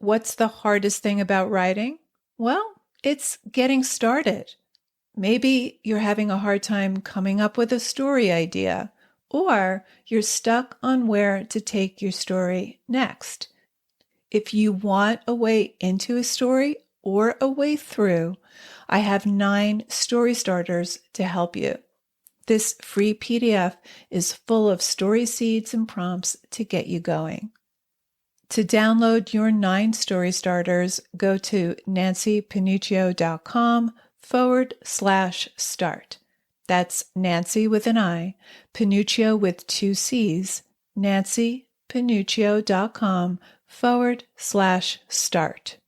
What's the hardest thing about writing? Well, it's getting started. Maybe you're having a hard time coming up with a story idea, or you're stuck on where to take your story next. If you want a way into a story or a way through, I have 9 story starters to help you. This free PDF is full of story seeds and prompts to get you going. To download your 9 story starters, go to nancypanuccio.com/start. That's Nancy with an I, Panuccio with 2 C's, nancypanuccio.com/start.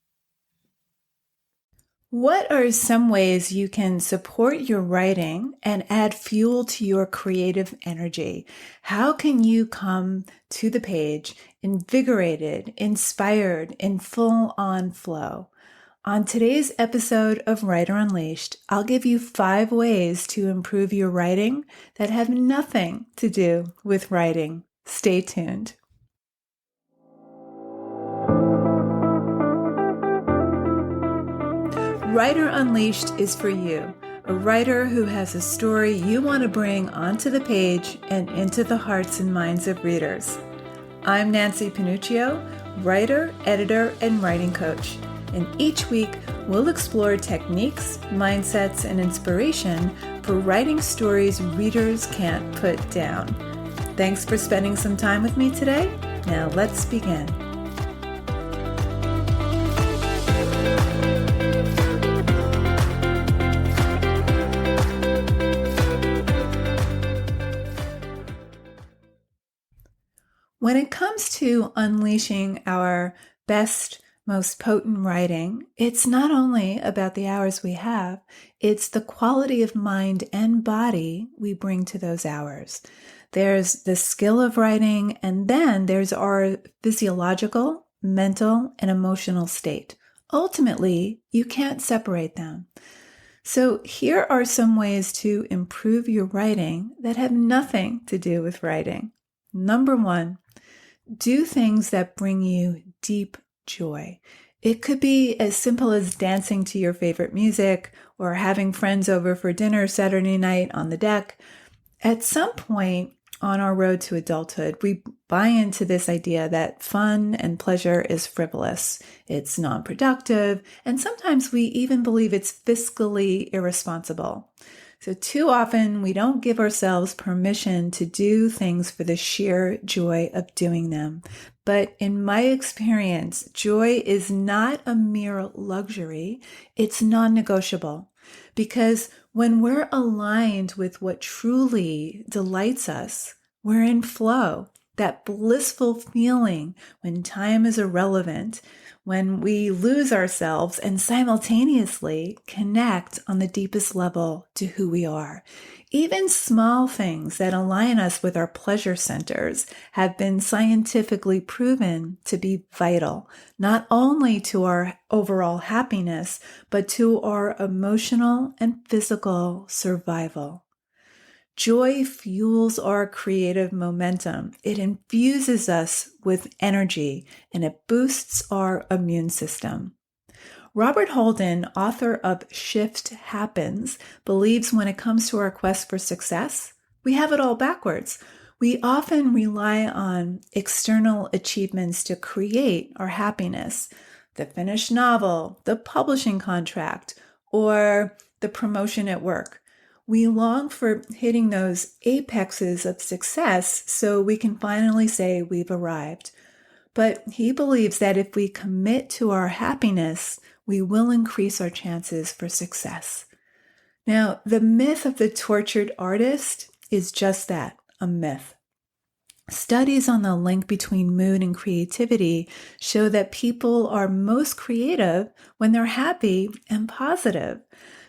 What are some ways you can support your writing and add fuel to your creative energy? How can you come to the page invigorated, inspired, in full-on flow? On today's episode of Writer Unleashed, I'll give you 5 ways to improve your writing that have nothing to do with writing. Stay tuned. Writer Unleashed is for you, a writer who has a story you want to bring onto the page and into the hearts and minds of readers. I'm Nancy Panuccio, writer, editor, and writing coach, and each week we'll explore techniques, mindsets, and inspiration for writing stories readers can't put down. Thanks for spending some time with me today. Now let's begin. When it comes to unleashing our best, most potent writing, it's not only about the hours we have, it's the quality of mind and body we bring to those hours. There's the skill of writing, and then there's our physiological, mental, and emotional state. Ultimately, you can't separate them. So here are some ways to improve your writing that have nothing to do with writing. Number 1, do things that bring you deep joy. It could be as simple as dancing to your favorite music or having friends over for dinner Saturday night on the deck. At some point on our road to adulthood, we buy into this idea that fun and pleasure is frivolous, it's non-productive, and sometimes we even believe it's fiscally irresponsible. So too often we don't give ourselves permission to do things for the sheer joy of doing them. But in my experience, joy is not a mere luxury, it's non-negotiable. Because when we're aligned with what truly delights us, we're in flow, that blissful feeling when time is irrelevant, when we lose ourselves and simultaneously connect on the deepest level to who we are. Even small things that align us with our pleasure centers have been scientifically proven to be vital, not only to our overall happiness, but to our emotional and physical survival. Joy fuels our creative momentum. It infuses us with energy and it boosts our immune system. Robert Holden, author of Shift Happens, believes when it comes to our quest for success, we have it all backwards. We often rely on external achievements to create our happiness, the finished novel, the publishing contract, or the promotion at work. We long for hitting those apexes of success so we can finally say we've arrived. But he believes that if we commit to our happiness, we will increase our chances for success. Now, the myth of the tortured artist is just that, a myth. Studies on the link between mood and creativity show that people are most creative when they're happy and positive.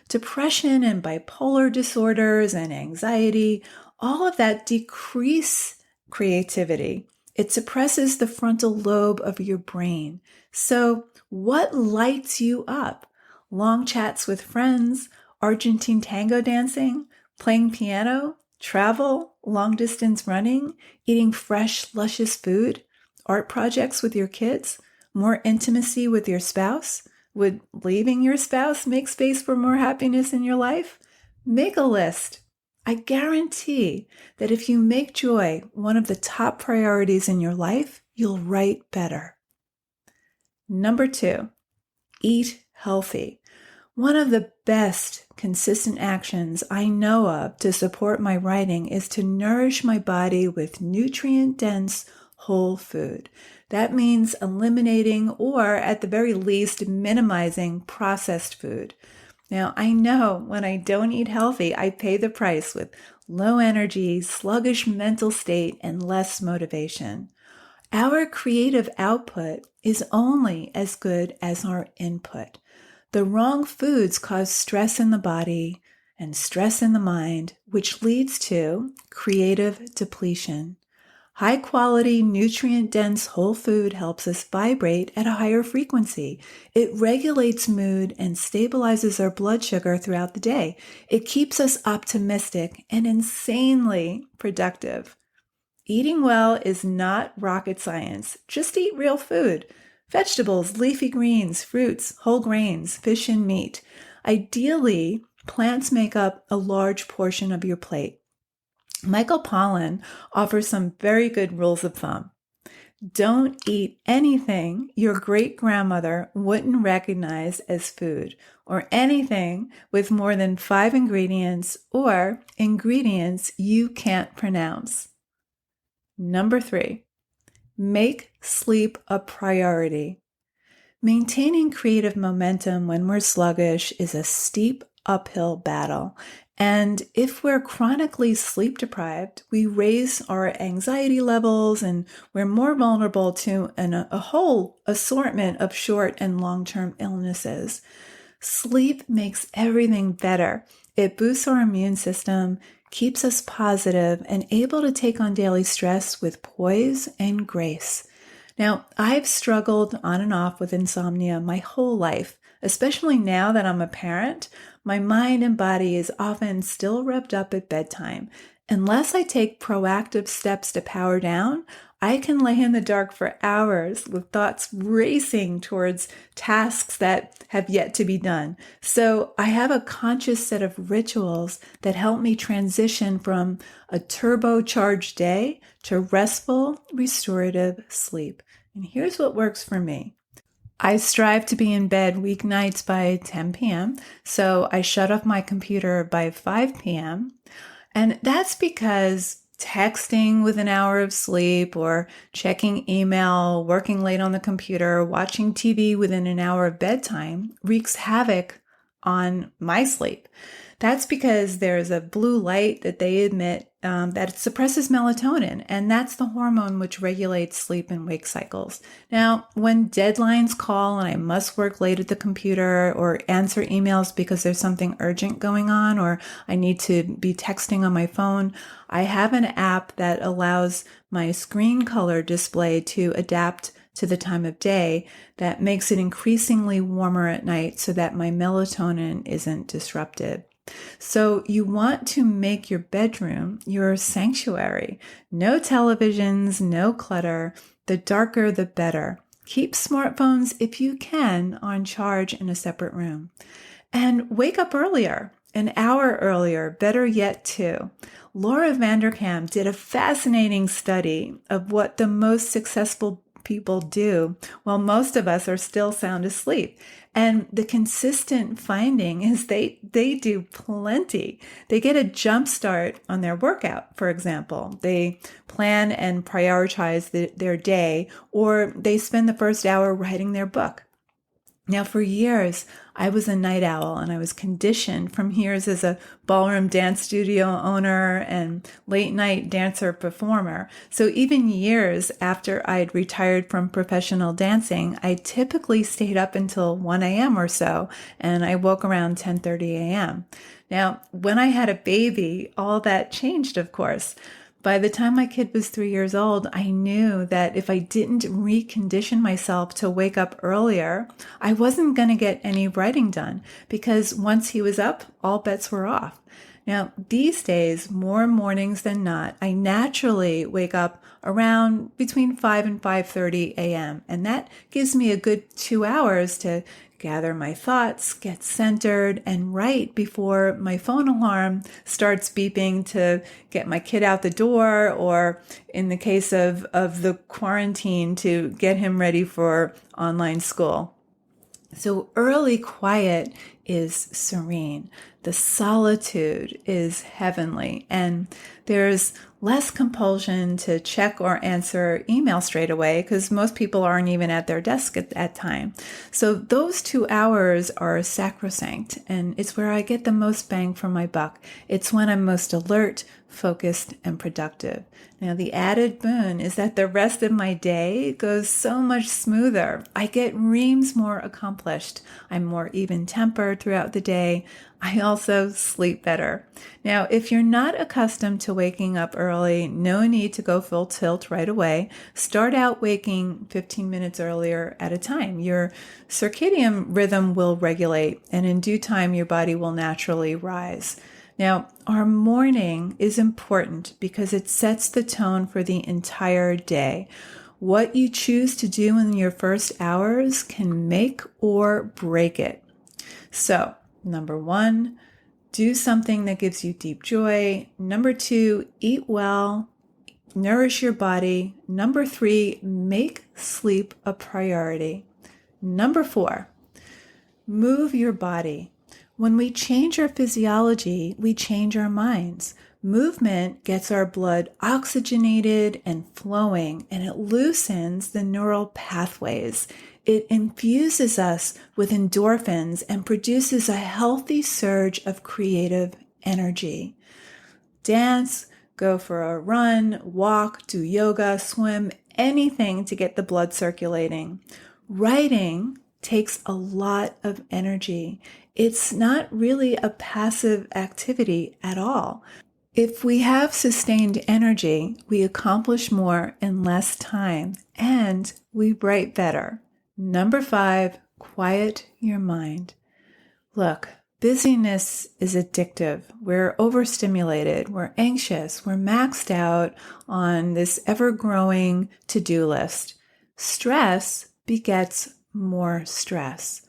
Depression and bipolar disorders and anxiety, all of that decrease creativity. It suppresses the frontal lobe of your brain. So what lights you up? Long chats with friends, Argentine tango dancing, playing piano, travel, long distance running, eating fresh, luscious food, art projects with your kids? More intimacy with your spouse? Would leaving your spouse make space for more happiness in your life? Make a list. I guarantee that if you make joy one of the top priorities in your life, you'll write better. Number 2, eat healthy. One of the best consistent actions I know of to support my writing is to nourish my body with nutrient-dense whole food. That means eliminating or at the very least minimizing processed food. Now, I know when I don't eat healthy, I pay the price with low energy, sluggish mental state, and less motivation. Our creative output is only as good as our input. The wrong foods cause stress in the body and stress in the mind, which leads to creative depletion. High-quality, nutrient-dense whole food helps us vibrate at a higher frequency. It regulates mood and stabilizes our blood sugar throughout the day. It keeps us optimistic and insanely productive. Eating well is not rocket science. Just eat real food. Vegetables, leafy greens, fruits, whole grains, fish and meat. Ideally, plants make up a large portion of your plate. Michael Pollan offers some very good rules of thumb. Don't eat anything your great-grandmother wouldn't recognize as food, or anything with more than 5 ingredients or ingredients you can't pronounce. Number 3, make sleep a priority. Maintaining creative momentum when we're sluggish is a steep uphill battle. And if we're chronically sleep deprived, we raise our anxiety levels and we're more vulnerable to a whole assortment of short and long-term illnesses. Sleep makes everything better. It boosts our immune system, keeps us positive, and able to take on daily stress with poise and grace. Now, I've struggled on and off with insomnia my whole life, especially now that I'm a parent. My mind and body is often still revved up at bedtime. Unless I take proactive steps to power down, I can lay in the dark for hours with thoughts racing towards tasks that have yet to be done. So I have a conscious set of rituals that help me transition from a turbocharged day to restful, restorative sleep. And here's what works for me. I strive to be in bed weeknights by 10 p.m., so I shut off my computer by 5 p.m., and that's because texting with an hour of sleep or checking email, working late on the computer, watching TV within an hour of bedtime wreaks havoc on my sleep. That's because there's a blue light that they emit that suppresses melatonin, and that's the hormone which regulates sleep and wake cycles. Now, when deadlines call and I must work late at the computer or answer emails because there's something urgent going on or I need to be texting on my phone, I have an app that allows my screen color display to adapt to the time of day that makes it increasingly warmer at night so that my melatonin isn't disrupted. So you want to make your bedroom your sanctuary. No televisions, no clutter. The darker, the better. Keep smartphones, if you can, on charge in a separate room. And wake up earlier, an hour earlier, better yet 2. Laura Vanderkam did a fascinating study of what the most successful people do while most of us are still sound asleep. And the consistent finding is they do plenty. They get a jump start on their workout, for example. They plan and prioritize their day, or they spend the first hour writing their book. Now, for years, I was a night owl, and I was conditioned from years as a ballroom dance studio owner and late night dancer performer. So even years after I'd retired from professional dancing, I typically stayed up until 1 a.m. or so, and I woke around 10:30 a.m. Now, when I had a baby, all that changed, of course. By the time my kid was 3 years old, I knew that if I didn't recondition myself to wake up earlier, I wasn't going to get any writing done because once he was up, all bets were off. Now, these days, more mornings than not, I naturally wake up around between 5 and 5:30 a.m. And that gives me a good 2 hours to gather my thoughts, get centered, and write before my phone alarm starts beeping to get my kid out the door, or in the case of the quarantine, to get him ready for online school. So early quiet is serene. The solitude is heavenly. And there's less compulsion to check or answer email straight away because most people aren't even at their desk at that time. So those 2 hours are sacrosanct, and it's where I get the most bang for my buck. It's when I'm most alert, focused, and productive. Now, the added boon is that the rest of my day goes so much smoother. I get reams more accomplished. I'm more even-tempered throughout the day. I also sleep better. Now, if you're not accustomed to waking up early, no need to go full tilt right away. Start out waking 15 minutes earlier at a time. Your circadian rhythm will regulate, and in due time, your body will naturally rise. Now, our morning is important because it sets the tone for the entire day. What you choose to do in your first hours can make or break it. So, number 1, do something that gives you deep joy. Number 2, eat well, nourish your body. Number 3, make sleep a priority. Number 4, move your body. When we change our physiology, we change our minds. Movement gets our blood oxygenated and flowing, and it loosens the neural pathways. It infuses us with endorphins and produces a healthy surge of creative energy. Dance, go for a run, walk, do yoga, swim, anything to get the blood circulating. Writing takes a lot of energy. It's not really a passive activity at all. If we have sustained energy, we accomplish more in less time, and we write better. Number 5, quiet your mind. Look, busyness is addictive. We're overstimulated. We're anxious. We're maxed out on this ever-growing to-do list. Stress begets more stress.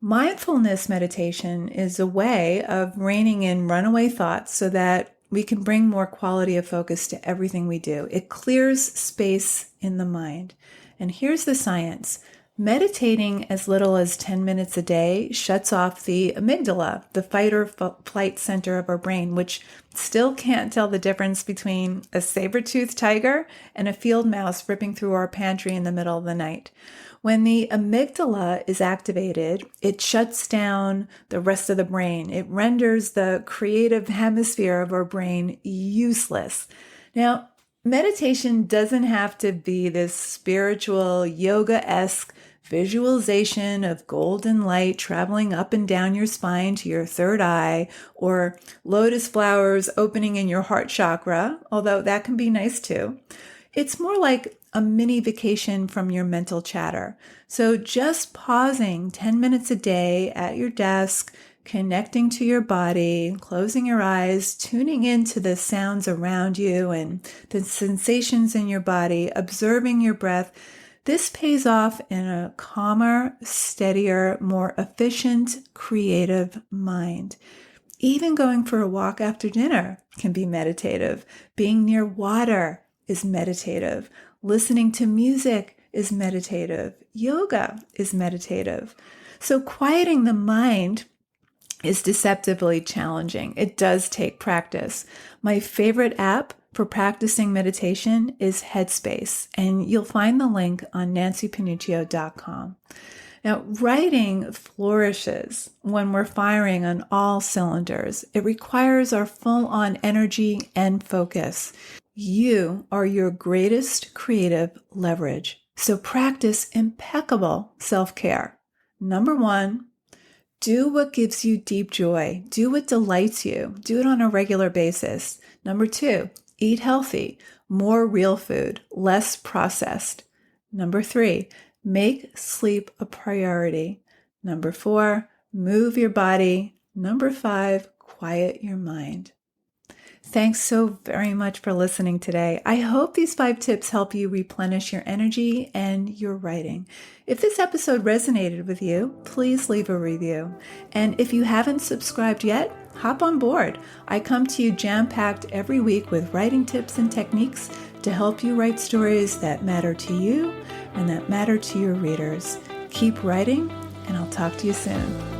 Mindfulness meditation is a way of reining in runaway thoughts so that we can bring more quality of focus to everything we do. It clears space in the mind. And here's the science. Meditating as little as 10 minutes a day shuts off the amygdala, the fight or flight center of our brain, which still can't tell the difference between a saber-toothed tiger and a field mouse ripping through our pantry in the middle of the night. When the amygdala is activated, it shuts down the rest of the brain. It renders the creative hemisphere of our brain useless. Now, meditation doesn't have to be this spiritual, yoga-esque visualization of golden light traveling up and down your spine to your third eye, or lotus flowers opening in your heart chakra, although that can be nice too. It's more like a mini vacation from your mental chatter. So just pausing 10 minutes a day at your desk, connecting to your body, closing your eyes, tuning into the sounds around you and the sensations in your body, observing your breath. This pays off in a calmer, steadier, more efficient, creative mind. Even going for a walk after dinner can be meditative. Being near water is meditative. Listening to music is meditative. Yoga is meditative. So quieting the mind is deceptively challenging. It does take practice. My favorite app for practicing meditation is Headspace, and you'll find the link on nancypanuccio.com. Now, writing flourishes when we're firing on all cylinders. It requires our full-on energy and focus. You are your greatest creative leverage. So practice impeccable self-care. Number 1, do what gives you deep joy. Do what delights you. Do it on a regular basis. Number 2, eat healthy, more real food, less processed. Number 3, make sleep a priority. Number 4, move your body. Number 5, quiet your mind. Thanks so very much for listening today. I hope these 5 tips help you replenish your energy and your writing. If this episode resonated with you, please leave a review. And if you haven't subscribed yet, hop on board. I come to you jam-packed every week with writing tips and techniques to help you write stories that matter to you and that matter to your readers. Keep writing, and I'll talk to you soon.